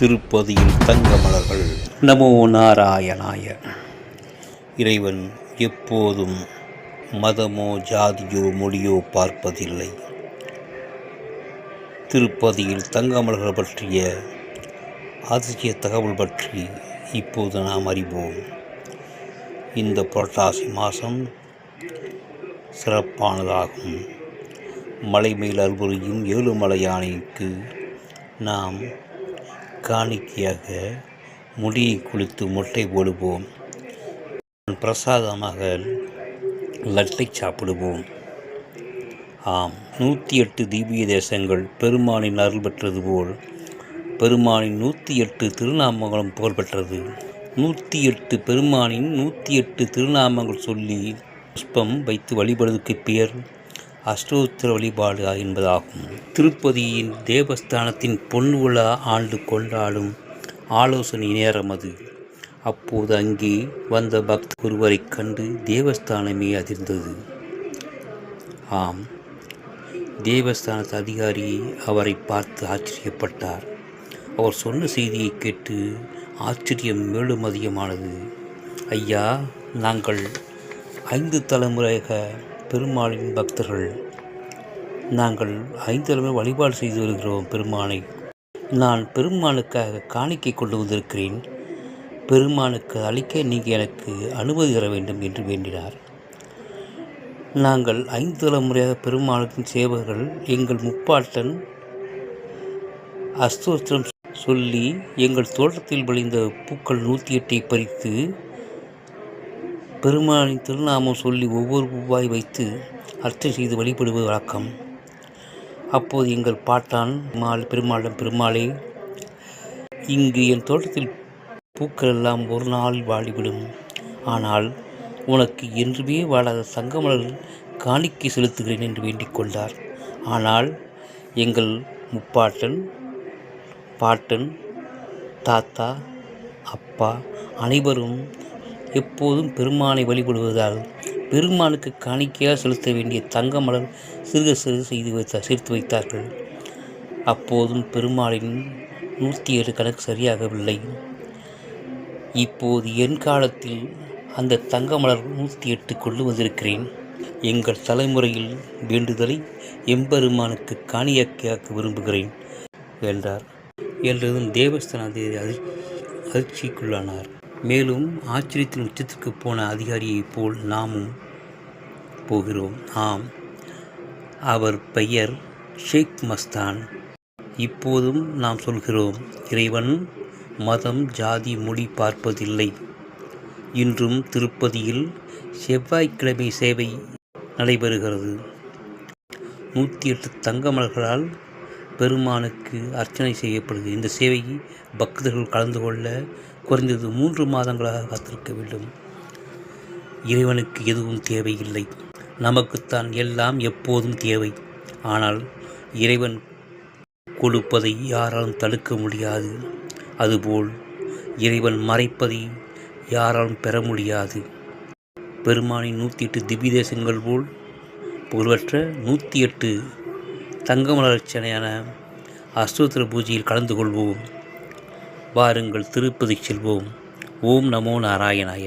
திருப்பதியில் தங்க மலர்கள். நமோ நாராயணாய. இறைவன் எப்போதும் மதமோ ஜாதியோ மொழியோ பார்ப்பதில்லை. திருப்பதியில் தங்க மலர்கள் பற்றிய அதிசய தகவல் பற்றி இப்போது நாம் அறிவோம். இந்த புரட்டாசி மாதம் சிறப்பானதாகும். மலை மேல் அருள்புரியும் ஏழுமலை யானைக்கு நாம் காணிக்கையாக முடியை குளித்து மொட்டை போடுவோம். பிரசாதமாக லட்டை சாப்பிடுவோம். ஆம், 108 திவ்ய தேசங்கள் பெருமானின் அருள் பெற்றது போல் பெருமானின் 108 திருநாமங்களும் புகழ்பெற்றது. 108 பெருமானின் 108 திருநாமங்கள் சொல்லி புஷ்பம் வைத்து வழிபடுவதற்கு பெயர் அஷ்டோத்திர வழிபாடு என்பதாகும். திருப்பதியின் தேவஸ்தானத்தின் பொன் விழா ஆண்டு கொண்டாடும் ஆலோசனை நேரம் அது. அப்போது அங்கே வந்த பக்தர் ஒருவரை கண்டு தேவஸ்தானமே அதிர்ந்தது. ஆம், தேவஸ்தானத்து அதிகாரி அவரை பார்த்து ஆச்சரியப்பட்டார். அவர் சொன்ன செய்தியை கேட்டு ஆச்சரியம் மேலும் அதிகமானது. ஐயா, நாங்கள் 5 தலைமுறையாக பெருமாளின் பக்தர்கள். நாங்கள் 5 தலைமுறை வழிபாடு செய்து வருகிறோம் பெருமானை. நான் பெருமானுக்காக காணிக்கை கொண்டு வந்திருக்கிறேன். பெருமானுக்கு அளிக்க நீங்கள் எனக்கு அனுமதி தர வேண்டும் என்று வேண்டினார். நாங்கள் 5 தலைமுறையாக பெருமாளுக்கும் சேவகர்கள். எங்கள் முப்பாட்டன் அஸ்தோத்திரம் சொல்லி எங்கள் தோட்டத்தில் விளைந்த பூக்கள் 108 பறித்து பெருமாளின் திருநாமம் சொல்லி ஒவ்வொரு பூவாய் வைத்து அர்ச்சனை செய்து வழிபடுவது வழக்கம். அப்போது எங்கள் பாட்டான் பெருமாளே, இங்கு என் தோட்டத்தில் பூக்கள் எல்லாம் ஒரு நாள் வாடிவிடும். ஆனால் உனக்கு என்றுமே வாழாத தங்கமலர் காணிக்கை செலுத்துகிறேன் என்று வேண்டிக் கொண்டார். ஆனால் எங்கள் முப்பாட்டன், பாட்டன், தாத்தா, அப்பா அனைவரும் எப்போதும் பெருமானை வழிபடுவதால் பெருமானுக்கு காணிக்கையாக செலுத்த வேண்டிய தங்க மலர் சிறுக சிறு சேர்த்து வைத்தார்கள். அப்போதும் பெருமாளின் 107 கணக்கு சரியாகவில்லை. இப்போது என் காலத்தில் அந்த தங்க மலர் 108 கொண்டு வந்திருக்கிறேன். எங்கள் தலைமுறையில் வேண்டுதலை எம்பெருமானுக்கு காணிக்கையாக்க விரும்புகிறேன் என்றார். என்றதும் தேவஸ்தான அதிர்ச்சிக்குள்ளானார். மேலும் ஆச்சரியத்தின் உச்சத்திற்கு போன அதிகாரியைப் போல் நாமும் போகிறோம். ஆம், அவர் பெயர் ஷேக் மஸ்தான். இப்போதும் நாம் சொல்கிறோம், இறைவன் மதம் ஜாதி மொழி பார்ப்பதில்லை. இன்றும் திருப்பதியில் செவ்வாய்க்கிழமை சேவை நடைபெறுகிறது. 108 தங்க மலர்களால் பெருமானுக்கு அர்ச்சனை செய்யப்படுகிறது. இந்த சேவை பக்தர்கள் கலந்து கொள்ள குறைந்தது 3 மாதங்களாக காத்திருக்க வேண்டும். இறைவனுக்கு எதுவும் தேவையில்லை, நமக்குத்தான் எல்லாம் எப்போதும் தேவை. ஆனால் இறைவன் கொடுப்பதை யாராலும் தடுக்க முடியாது. அதுபோல் இறைவன் மறைப்பதை யாராலும் பெற முடியாது. பெருமானின் 108 திவ்ய தேசங்கள் போல் புகழ்பெற்ற 108 தங்கமலர் அர்ச்சனையான அஷ்டோத்திர பூஜையில் கலந்து கொள்வோம். வாருங்கள், திருப்பதி செல்வோம். ஓம் நமோ நாராயணாய.